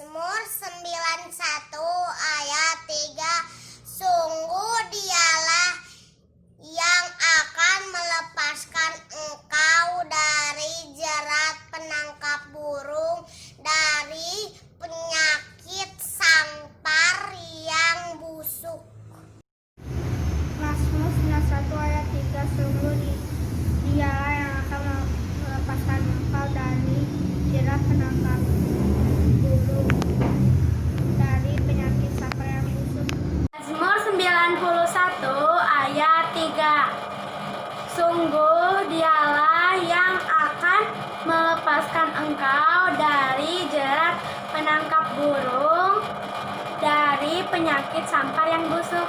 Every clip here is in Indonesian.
Mazmur 91 ayat 3. Sungguh dialah yang akan melepaskan engkau dari jerat penangkap burung, dari penyakit sampar yang busuk. Mazmur 91 ayat 3. Sungguh dialah yang akan melepaskan engkau dari jerat penangkap burung, dari penyakit sampar yang busuk. Mazmur 91 ayat 3. Sungguh dialah yang akan melepaskan engkau dari jerat penangkap burung, dari penyakit sampar yang busuk.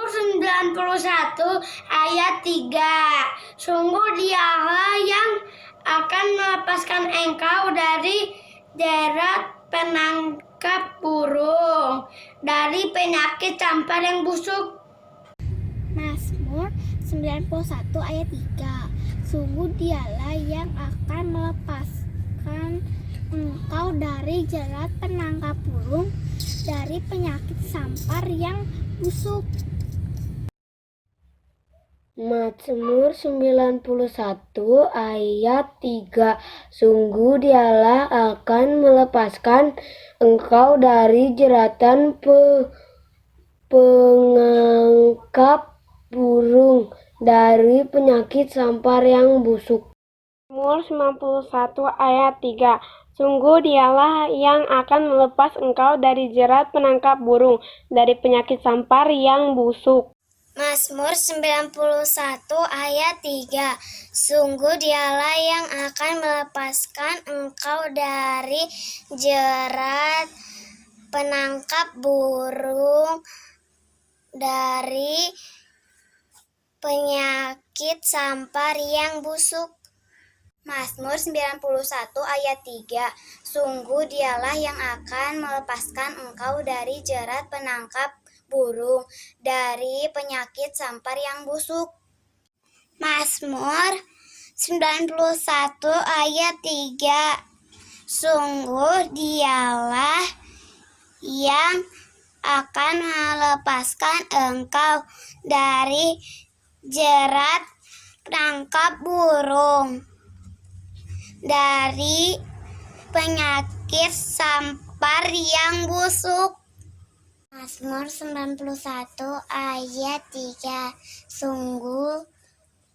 91 ayat 3. Sungguh dialah yang akan melepaskan engkau dari jerat penangkap burung, dari penyakit sampar yang busuk. Mazmur 91 ayat 3. Sungguh dialah yang akan melepaskan engkau dari jerat penangkap burung, dari penyakit sampar yang busuk. Mazmur 91 ayat 3. Sungguh dialah akan melepaskan engkau dari jeratan pengangkap burung, dari penyakit sampar yang busuk. Mazmur 91 ayat 3. Sungguh dialah yang akan melepas engkau dari jerat penangkap burung, dari penyakit sampar yang busuk. Mazmur 91 ayat 3. Sungguh dialah yang akan melepaskan engkau dari jerat penangkap burung, dari penyakit sampar yang busuk. Mazmur 91 ayat 3. Sungguh dialah yang akan melepaskan engkau dari jerat penangkap burung, dari penyakit sampar yang busuk. Mazmur 91 ayat 3. Sungguh dialah yang akan melepaskan engkau dari jerat penangkap burung, dari penyakit sampar yang busuk. Mazmur 91 ayat 3. Sungguh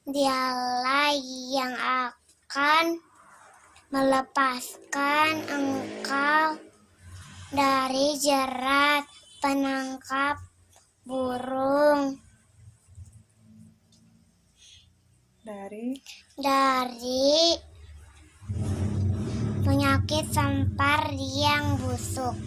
dialah yang akan melepaskan engkau dari jerat penangkap burung, dari penyakit sampar yang busuk.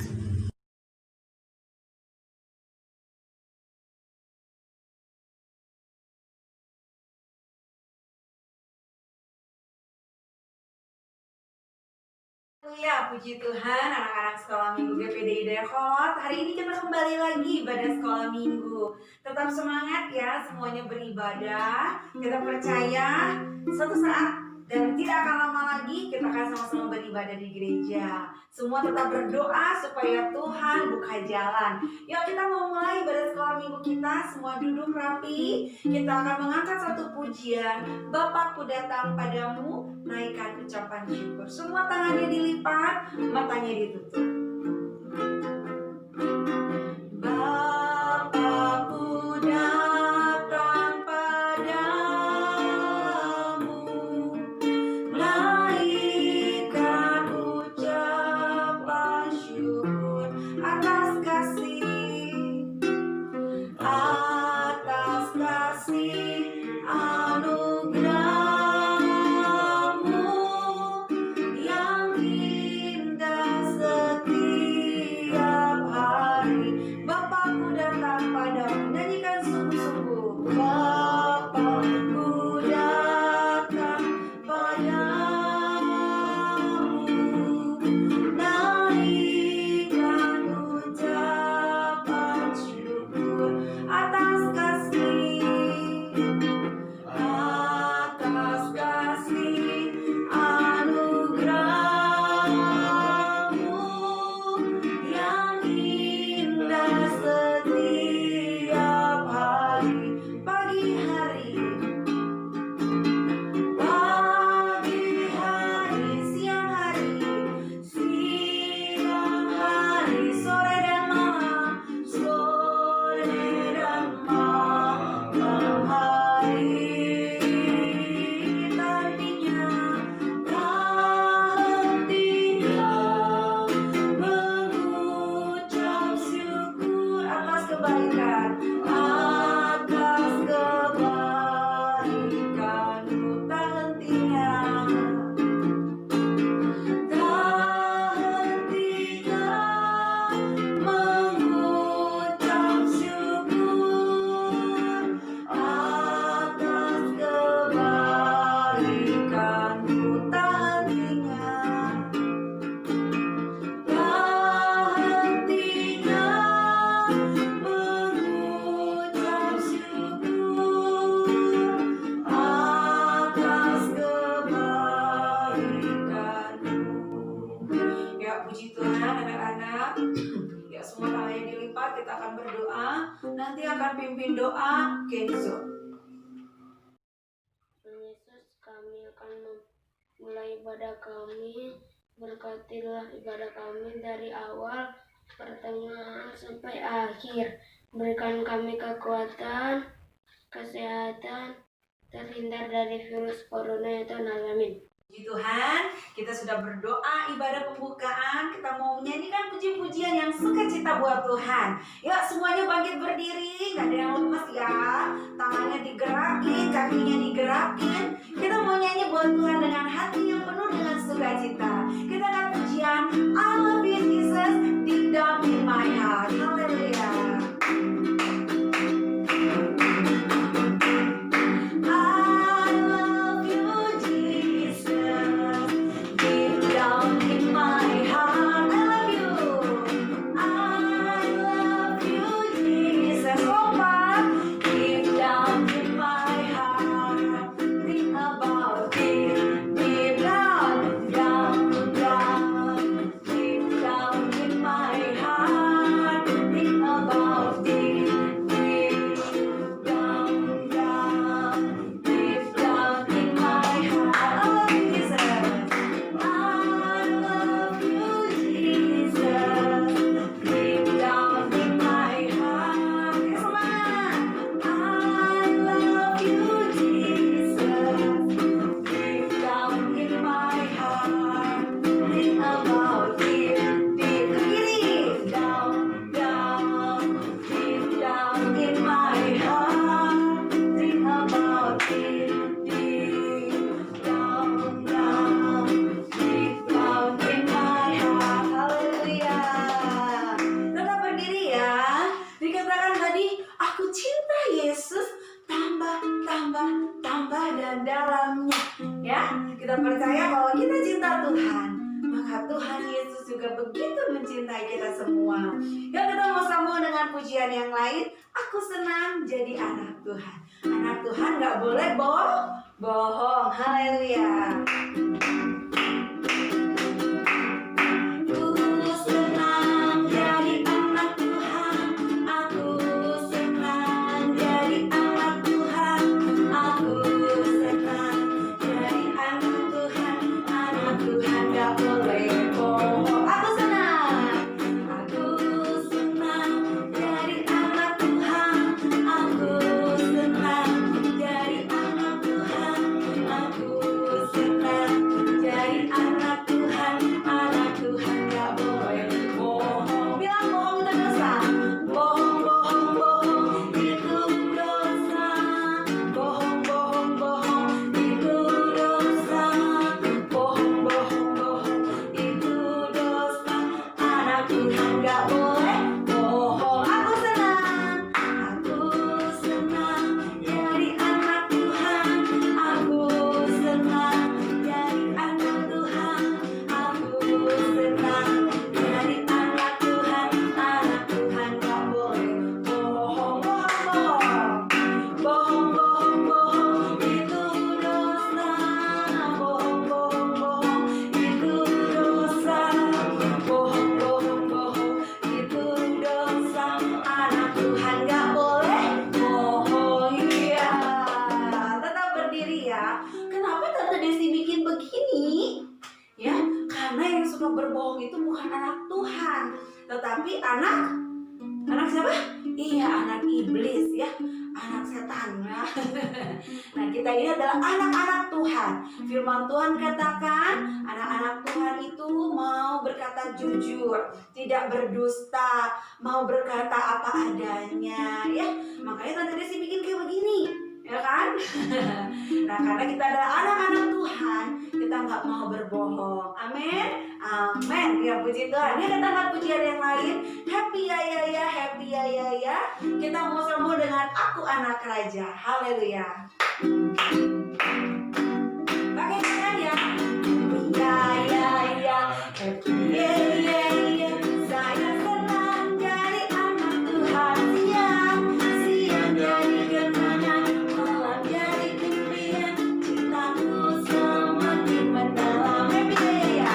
Ya, puji Tuhan, anak-anak sekolah minggu GPDI Depok. Hari ini kita kembali lagi ibadah sekolah minggu. Tetap semangat ya, semuanya beribadah. Kita percaya suatu saat dan tidak akan lama lagi kita akan sama-sama beribadah di gereja. Semua tetap berdoa supaya Tuhan buka jalan. Yuk kita mau mulai ibadah sekolah minggu kita. Semua duduk rapi. Kita akan mengangkat satu pujian. Bapakku datang padamu, naikkan ucapan syukur. Semua tangannya dilipat, matanya ditutup. Bapakku datang padamu, naikkan ucapan syukur atas kasih anugerah-Mu yang indah setia. puji Tuhan anak-anak. Ya, semua tangannya dilipat, kita akan berdoa. Nanti akan pimpin doa Kenzo. Yesus, kami akan memulai ibadah kami. Berkatilah ibadah kami dari awal, pertengahan sampai akhir. Berikan kami kekuatan, kesehatan, terhindar dari virus corona ya Tuhan. Amin. Puji Tuhan, kita sudah berdoa ibadah pembukaan. Kita mau menyanyikan puji-pujian yang sukacita buat Tuhan. Yuk semuanya bangkit berdiri, gak ada yang lemas ya. Tangannya digerakin, kakinya digerakin. Kita mau nyanyi buat Tuhan dengan hati yang penuh dengan sukacita. Kita akan pujian I love you Jesus deep down in my heart. Haleluya. Kita percaya bahwa kita cinta Tuhan, maka Tuhan Yesus juga begitu mencintai kita semua. Yuk kita mau sambung dengan pujian yang lain. Aku senang jadi anak Tuhan. Anak Tuhan gak boleh bohong. Haleluya. Berbohong itu bukan anak Tuhan, tetapi anak siapa? Iya, anak iblis ya, anak setan. Nah, kita ini adalah anak-anak Tuhan. Firman Tuhan katakan, anak-anak Tuhan itu mau berkata jujur, tidak berdusta, mau berkata apa adanya ya. Makanya Tante Desi bikin kayak begini, ya kan? Nah, karena kita adalah anak-anak Tuhan, kita nggak mau berbohong. Amin. Amin. Ya puji Tuhan. Ini kita pujian yang lain. Happy ya, happy ya. Kita mau sambung dengan aku anak raja. Haleluya. Pakai tangan ya. Ya. Happy ya. Saya senang jadi anak Tuhan. Siang jadi kemenangan, malam jadi impian. Cintaku semakin mendalam. Happy ya.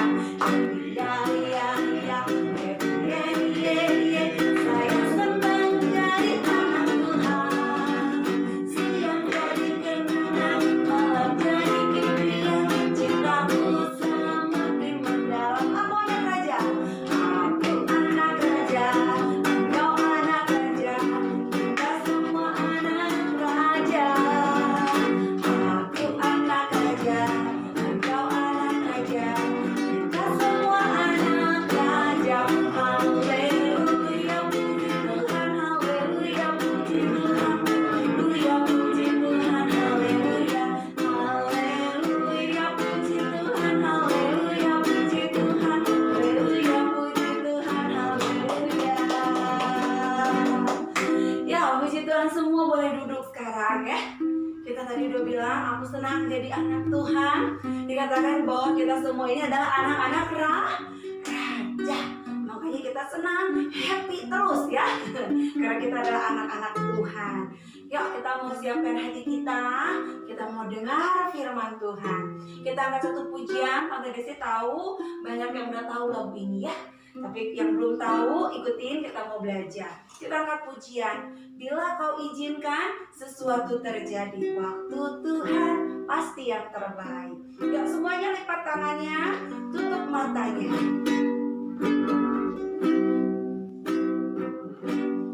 senang ya. Kita tadi udah bilang aku senang jadi anak Tuhan. Dikatakan bahwa kita semua ini adalah anak-anak raja. Makanya kita senang, happy terus ya. Karena kita adalah anak-anak Tuhan. Yuk kita mau siapkan hati kita. Kita mau dengar firman Tuhan. Kita angkat satu pujian. Tante Desi tahu banyak yang udah tahu lagu ini ya. Tapi yang belum tahu, ikutin, kita mau belajar. Kita angkat pujian. Bila kau izinkan, sesuatu terjadi. Waktu Tuhan pasti yang terbaik. Yuk semuanya lipat tangannya, tutup matanya.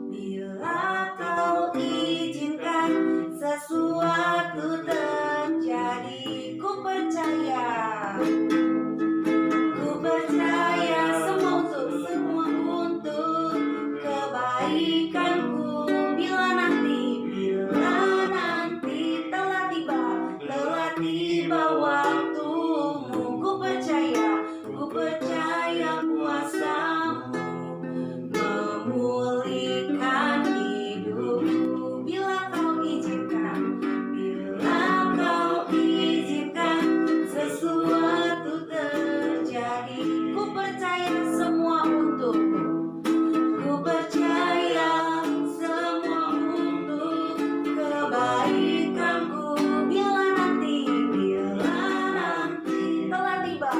Bila kau izinkan, sesuatu terjadi. Ku percaya. Ku percaya semua untuk kebaikanku. Bila nanti telah tiba waktumu. Ku percaya kuasamu memulihkan hidupku. Bila kau izinkan sesuatu terjadi. Ku percaya semua untukmu. Ku percaya semua untuk kebaikanku. Bila nanti telah tiba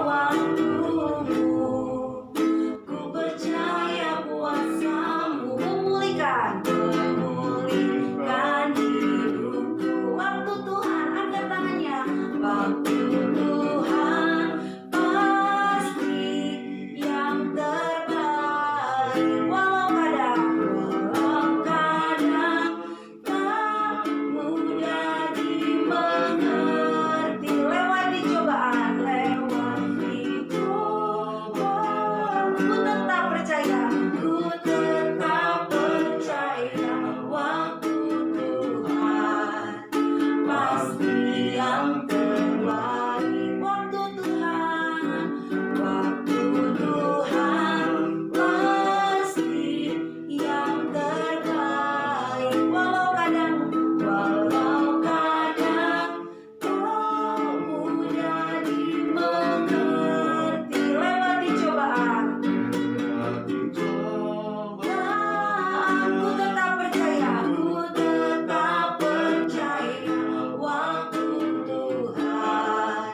waktumu. Ku percaya kuasamu memulihkan hidupku. Waktu Tuhan, angkat tangannya. Waktu Tuhan pasti yang terbaik. Walau kadang tak mudah dimengerti. Lewat cobaan, ku tetap percaya. Waktu Tuhan pasti yang terbaik. Waktu Tuhan pasti yang terbaik. Walau kadang tak mudah dimengerti. Lewat cobaan, aku tetap percaya. Waktu Tuhan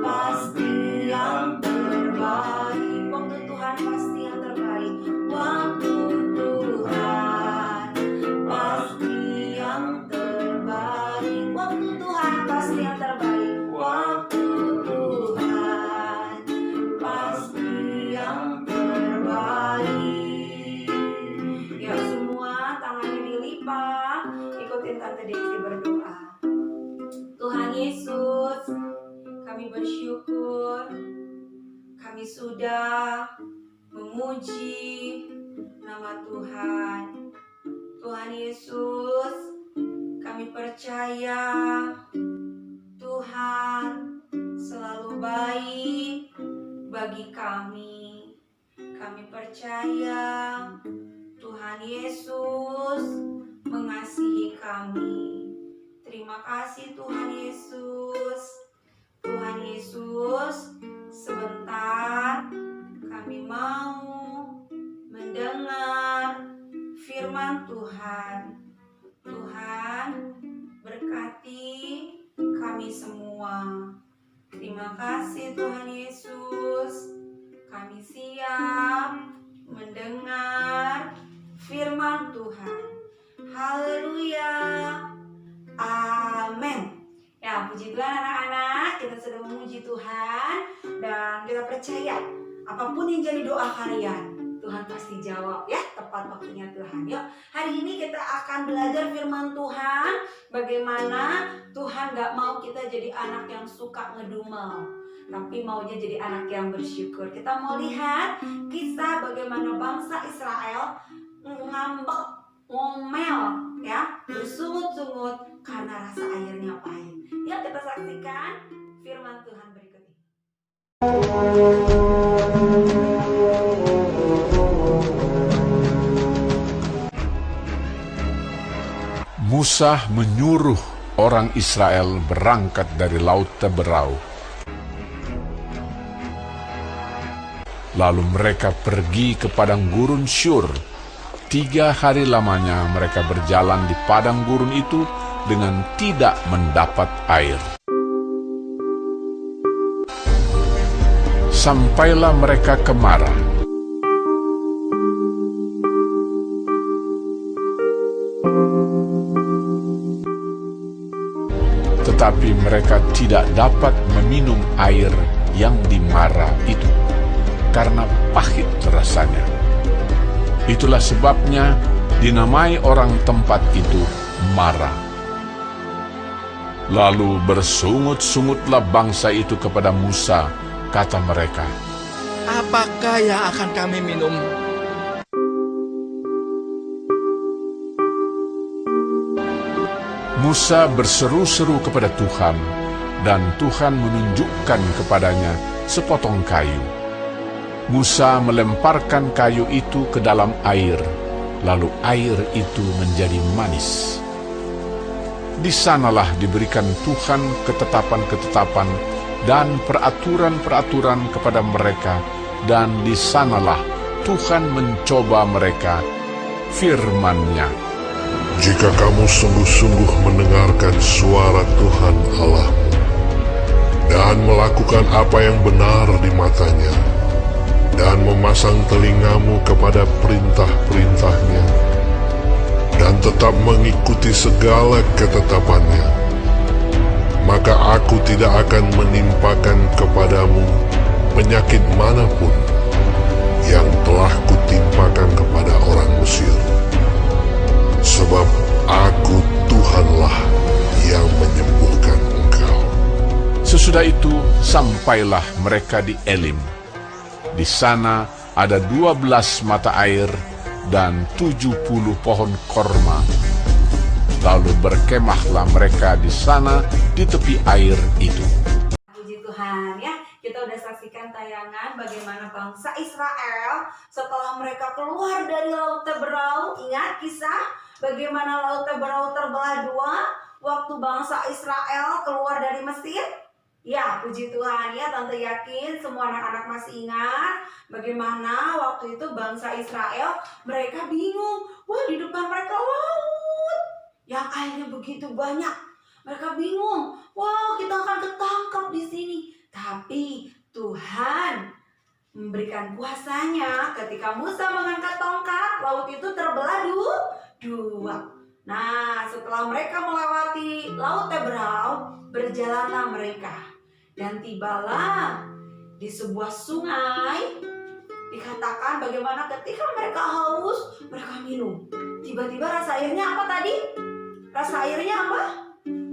pasti yang terbaik. Waktu Tuhan pasti yang terbaik. Waktu Tuhan pasti yang terbaik. Waktu Tuhan pasti yang terbaik. Waktu Tuhan pasti yang terbaik. Ya semua tangannya dilipat. Ikutin Tante Desi berdoa. Tuhan Yesus, kami bersyukur. Kami sudah memuji nama Tuhan. Tuhan Yesus, kami percaya Tuhan selalu baik bagi kami. Kami percaya Tuhan Yesus mengasihi kami. Terima kasih Tuhan Yesus. Tuhan Yesus, sebentar kami mau mendengar firman Tuhan. Tuhan, berkati kami semua. Terima kasih Tuhan Yesus. Kami siap mendengar firman Tuhan. Haleluya. Amin. Ya, puji Tuhan anak-anak, kita sudah memuji Tuhan dan kita percaya apapun yang jadi doa kalian, Tuhan pasti jawab ya, tepat waktunya Tuhan. Yuk, hari ini kita akan belajar firman Tuhan, bagaimana Tuhan gak mau kita jadi anak yang suka ngedumel, tapi maunya jadi anak yang bersyukur. Kita mau lihat kisah bagaimana bangsa Israel ngambek, ngomel ya, bersungut-sungut karena rasa airnya pahit. Yuk kita saksikan firman Tuhan berikut ini. Musa menyuruh orang Israel berangkat dari Laut Teberau. Lalu mereka pergi ke padang gurun Syur. 3 hari lamanya mereka berjalan di padang gurun itu dengan tidak mendapat air. Sampailah mereka ke Mara. Tetapi mereka tidak dapat meminum air yang di Mara itu, karena pahit rasanya. Itulah sebabnya dinamai orang tempat itu Mara. Lalu bersungut-sungutlah bangsa itu kepada Musa, kata mereka, Apakah yang akan kami minum? Musa berseru-seru kepada Tuhan, dan Tuhan menunjukkan kepadanya sepotong kayu. Musa melemparkan kayu itu ke dalam air, lalu air itu menjadi manis. Di sanalah diberikan Tuhan ketetapan-ketetapan dan peraturan-peraturan kepada mereka, dan di sanalah Tuhan mencoba mereka, firman-Nya. Jika kamu sungguh-sungguh mendengarkan suara Tuhan Allahmu dan melakukan apa yang benar di matanya dan memasang telingamu kepada perintah-perintahnya dan tetap mengikuti segala ketetapannya, maka aku tidak akan menimpakan kepadamu penyakit manapun yang telah kutimpakan kepada orang Mesir. Sebab aku Tuhanlah yang menyembuhkan engkau. Sesudah itu sampailah mereka di Elim. Di sana ada 12 mata air dan 70 pohon korma. Lalu berkemahlah mereka di sana di tepi air itu. Puji Tuhan ya, kita udah saksikan tayangan bagaimana bangsa Israel setelah mereka keluar dari Laut Teberau. Ingat kisah bagaimana Laut Teberau terbelah 2 waktu bangsa Israel keluar dari Mesir? Ya, puji Tuhan ya, Tante yakin semua anak-anak masih ingat bagaimana waktu itu bangsa Israel mereka bingung. Wah, di depan mereka laut yang airnya begitu banyak. Mereka bingung. Wah, kita akan ketangkap di sini. Tapi Tuhan memberikan kuasanya ketika Musa mengangkat tongkat, laut itu terbelah 2. Nah, setelah mereka melewati Laut Teberau, berjalanlah mereka. Dan tibalah di sebuah sungai. Dikatakan bagaimana ketika mereka haus, mereka minum. Tiba-tiba rasa airnya apa tadi? Rasa airnya apa?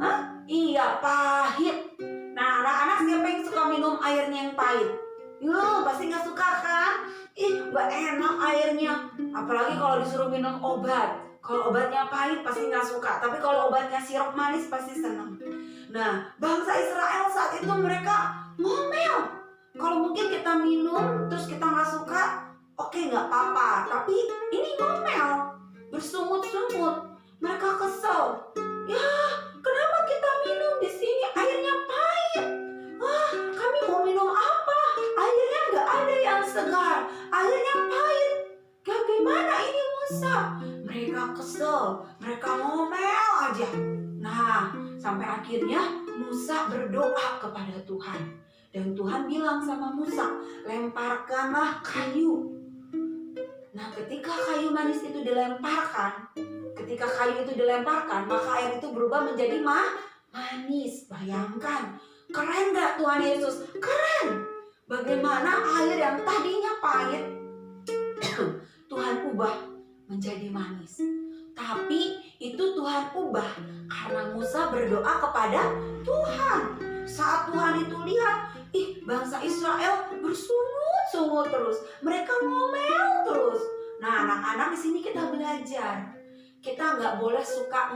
Hah? Iya, pahit. Nah, anak-anak siapa yang suka minum airnya yang pahit? Yuh, pasti nggak suka kan? Ih, nggak enak airnya. Apalagi kalau disuruh minum obat. Kalau obatnya pahit pasti nggak suka. Tapi kalau obatnya sirup manis pasti senang. Nah, bangsa Israel saat itu mereka ngomel. Kalau mungkin kita minum terus kita nggak suka, oke, nggak apa-apa. Tapi ini ngomel, bersungut-sungut. Mereka kesel. Ya, kenapa kita minum di sini airnya pahit? Wah, kami mau minum apa? Airnya nggak ada yang segar. Airnya pahit. Bagaimana ini Musa? Mereka kesel. Mereka ngomel aja. Nah, sampai akhirnya Musa berdoa kepada Tuhan. Dan Tuhan bilang sama Musa, lemparkanlah kayu. Nah, ketika kayu manis itu dilemparkan, maka air itu berubah menjadi manis. Bayangkan, keren gak Tuhan Yesus? Keren! Bagaimana air yang tadinya pahit, Tuhan ubah menjadi manis. Tapi itu Tuhan ubah karena Musa berdoa kepada Tuhan. Saat Tuhan itu lihat, bangsa Israel bersungut-sungut terus, mereka ngomel terus. Nah, anak-anak di sini kita belajar. Kita nggak boleh suka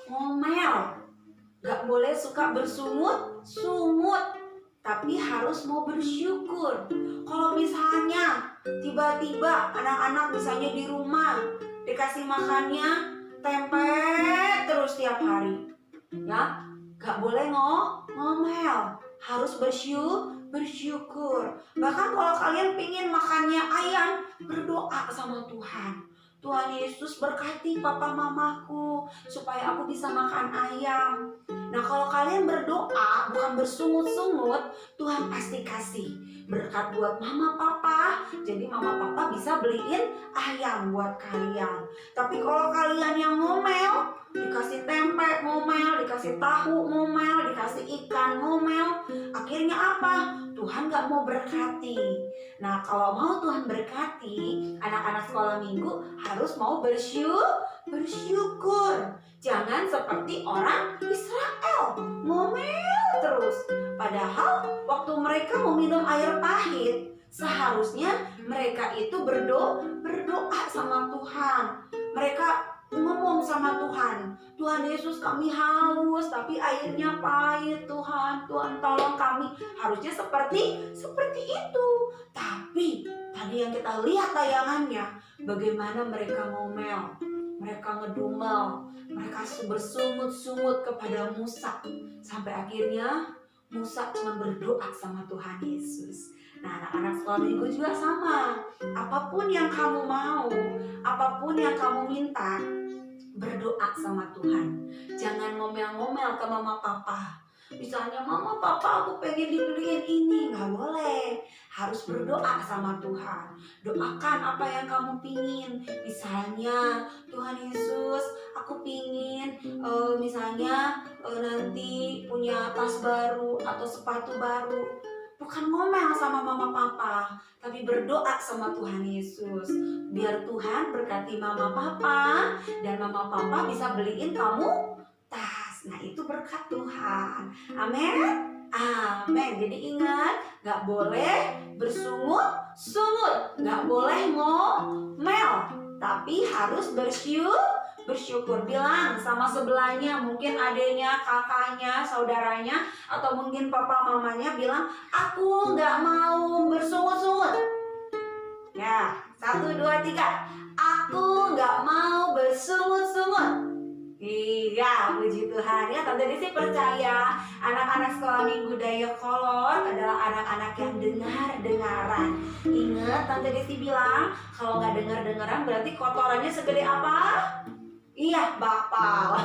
ngomel, nggak boleh suka bersungut-sungut, tapi harus mau bersyukur. Kalau misalnya tiba-tiba anak-anak misalnya di rumah dikasih makannya tempe terus tiap hari. Ya, gak boleh ngomel, harus bersyukur. Bahkan kalau kalian pengen makannya ayam, berdoa sama Tuhan. Tuhan Yesus berkati papa mamaku supaya aku bisa makan ayam. Nah, kalau kalian berdoa bukan bersungut-sungut, Tuhan pasti kasih berkat buat mama papa. Jadi mama papa bisa beliin ayam buat kalian. Tapi kalau kalian yang ngomel, dikasih tempe ngomel, dikasih tahu ngomel, dikasih ikan ngomel, akhirnya apa? Tuhan gak mau berkati. Nah, kalau mau Tuhan berkati, anak-anak sekolah minggu harus mau bersyukur. Jangan seperti orang Israel, ngomel terus. Padahal waktu mereka mau minum air pahit, seharusnya mereka itu berdoa sama Tuhan. Mereka ngomong sama Tuhan, Tuhan Yesus, kami haus tapi airnya pahit, Tuhan tolong kami. Harusnya seperti itu. Tapi tadi yang kita lihat tayangannya, bagaimana mereka ngomel, mereka ngedumel, mereka bersungut-sungut kepada Musa, sampai akhirnya Musa cuma berdoa sama Tuhan Yesus. Nah, anak-anak sekolah minggu juga sama. Apapun yang kamu mau, apapun yang kamu minta, berdoa sama Tuhan. Jangan ngomel-ngomel ke mama papa. Misalnya, mama papa aku pengen dibeliin ini. Nggak boleh. Harus berdoa sama Tuhan. Doakan apa yang kamu pingin. Misalnya, Tuhan Yesus, aku pingin misalnya nanti punya tas baru atau sepatu baru. Bukan ngomel sama mama papa, tapi berdoa sama Tuhan Yesus. Biar Tuhan berkati mama papa, dan mama papa bisa beliin kamu tas. Nah, itu berkat Tuhan. Amin. Amin. Jadi ingat, gak boleh bersungut-sungut, gak boleh ngomel, tapi harus bersyukur. Bilang sama sebelahnya, mungkin adanya, kakaknya, saudaranya, atau mungkin papa mamanya, bilang, aku gak mau bersungut-sungut. Ya, 1, 2, 3. Aku gak mau bersungut-sungut. Iya, puji Tuhan ya. Tante Desi percaya anak-anak sekolah minggu Dayakolot adalah anak-anak yang dengar-dengaran. Ingat, Tante Desi bilang kalau nggak dengar-dengaran berarti kotorannya segede apa? Iya, bakpal.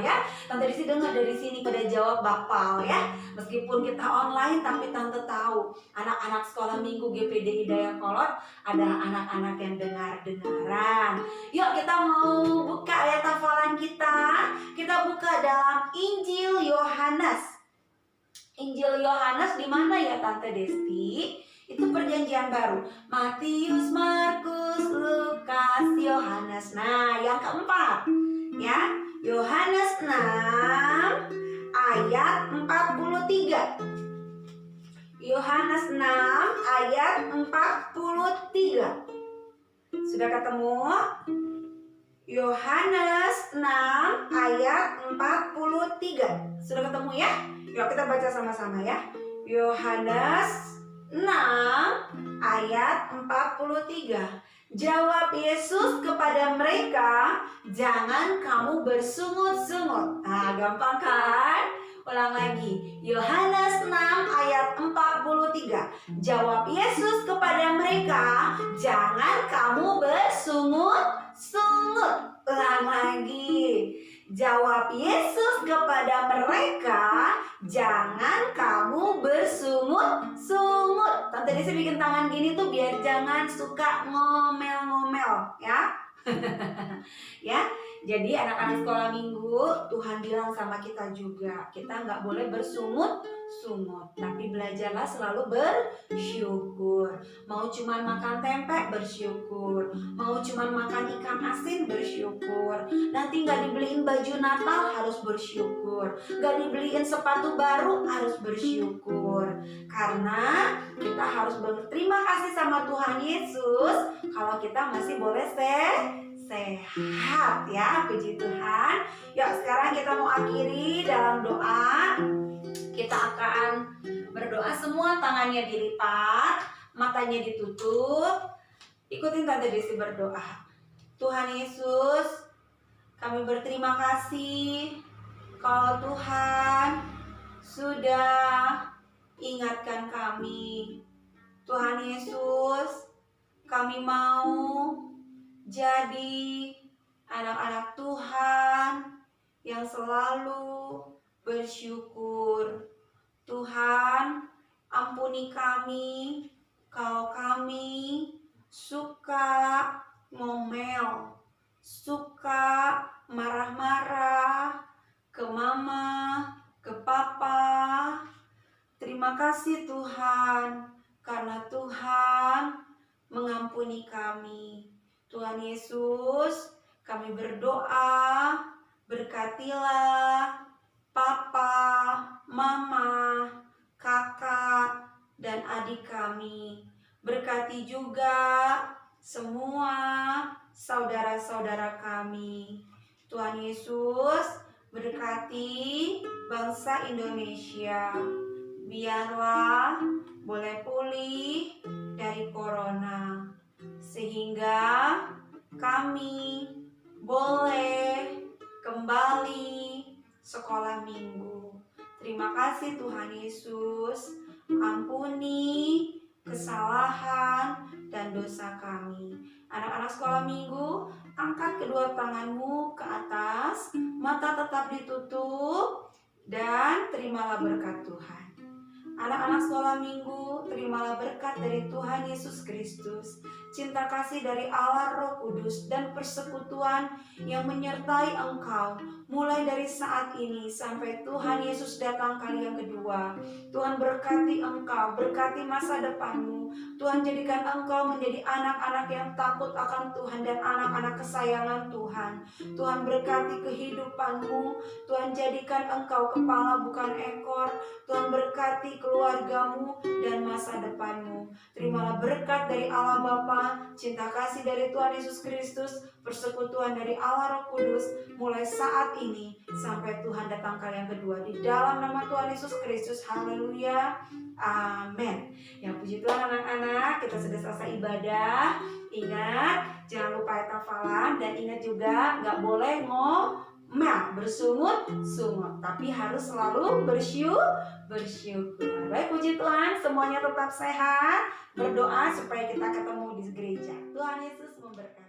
Ya, Tante Desi dengar dari sini pada jawab bakpal ya. Meskipun kita online, tapi Tante tahu anak-anak sekolah minggu GPDI Dayakolot adalah anak-anak yang dengar-dengaran. Yuk, kita mau buka ayat hafalan kita. Kita buka dalam Injil Yohanes. Injil Yohanes di mana ya Tante Desti? Itu perjanjian baru. Matius, Markus, Lukas, Yohanes. Nah, yang keempat ya, Yohanes 6 ayat 43. Yohanes 6 ayat 43. Sudah ketemu? Yohanes 6 ayat 43. Sudah ketemu ya? Yuk kita baca sama-sama ya. Yohanes 6 ayat 43. Jawab Yesus kepada mereka, jangan kamu bersungut-sungut. Nah, gampang kan? Ulang lagi. Yohanes 6 ayat 43. Jawab Yesus kepada mereka, jangan kamu bersungut-sungut. Ulang lagi. Jawab Yesus kepada mereka, jangan kamu bersungut-sungut. Tante Desi bikin tangan gini tuh biar jangan suka ngomel-ngomel ya. Ya, jadi anak-anak sekolah minggu, Tuhan bilang sama kita juga, kita nggak boleh bersungut-sungut, tapi belajarlah selalu bersyukur. Mau cuman makan tempe, bersyukur. Mau cuman makan ikan asin, bersyukur. Nanti nggak dibeliin baju Natal, harus bersyukur. Nggak dibeliin sepatu baru, harus bersyukur. Karena kita harus berterima kasih sama Tuhan Yesus kalau kita masih boleh sehat ya, puji Tuhan. Yuk sekarang kita mau akhiri dalam doa. Kita akan berdoa, semua tangannya dilipat, matanya ditutup. Ikutin Tante Desi berdoa. Tuhan Yesus, Kami berterima kasih kalau Tuhan sudah ingatkan kami. Tuhan Yesus, kami mau jadi anak-anak Tuhan yang selalu bersyukur. Tuhan, ampuni kami kalau kami suka ngomel, suka marah-marah ke mama, ke papa. Terima kasih Tuhan, karena Tuhan mengampuni kami. Tuhan Yesus, kami berdoa, berkatilah papa, mama, kakak, dan adik kami. Berkati juga semua saudara-saudara kami. Tuhan Yesus, berkati bangsa Indonesia. Biarlah boleh pulih dari corona, sehingga kami boleh kembali sekolah minggu. Terima kasih Tuhan Yesus, ampuni kesalahan dan dosa kami. Anak-anak sekolah minggu, angkat kedua tanganmu ke atas, mata tetap ditutup, dan terimalah berkat Tuhan. Anak-anak sekolah minggu, terimalah berkat dari Tuhan Yesus Kristus, cinta kasih dari Allah Roh Kudus, dan persekutuan yang menyertai engkau mulai dari saat ini sampai Tuhan Yesus datang kali yang kedua. Tuhan berkati engkau, berkati masa depanmu. Tuhan jadikan engkau menjadi anak-anak yang takut akan Tuhan dan anak-anak kesayangan Tuhan. Tuhan berkati kehidupanmu. Tuhan jadikan engkau kepala bukan ekor. Tuhan berkati keluargamu dan masa depanmu. Terimalah berkat dari Allah Bapa, cinta kasih dari Tuhan Yesus Kristus, persekutuan dari Allah Roh Kudus mulai saat ini sampai Tuhan datang kali yang kedua. Di dalam nama Tuhan Yesus Kristus, haleluya, amin. Ya puji Tuhan anak-anak, kita sudah selesai ibadah. Ingat, jangan lupa hafalan, dan ingat juga gak boleh bersungut-sungut, tapi harus selalu bersyukur. Baik, puji Tuhan, semuanya tetap sehat. Berdoa supaya kita ketemu di gereja. Tuhan Yesus memberkati.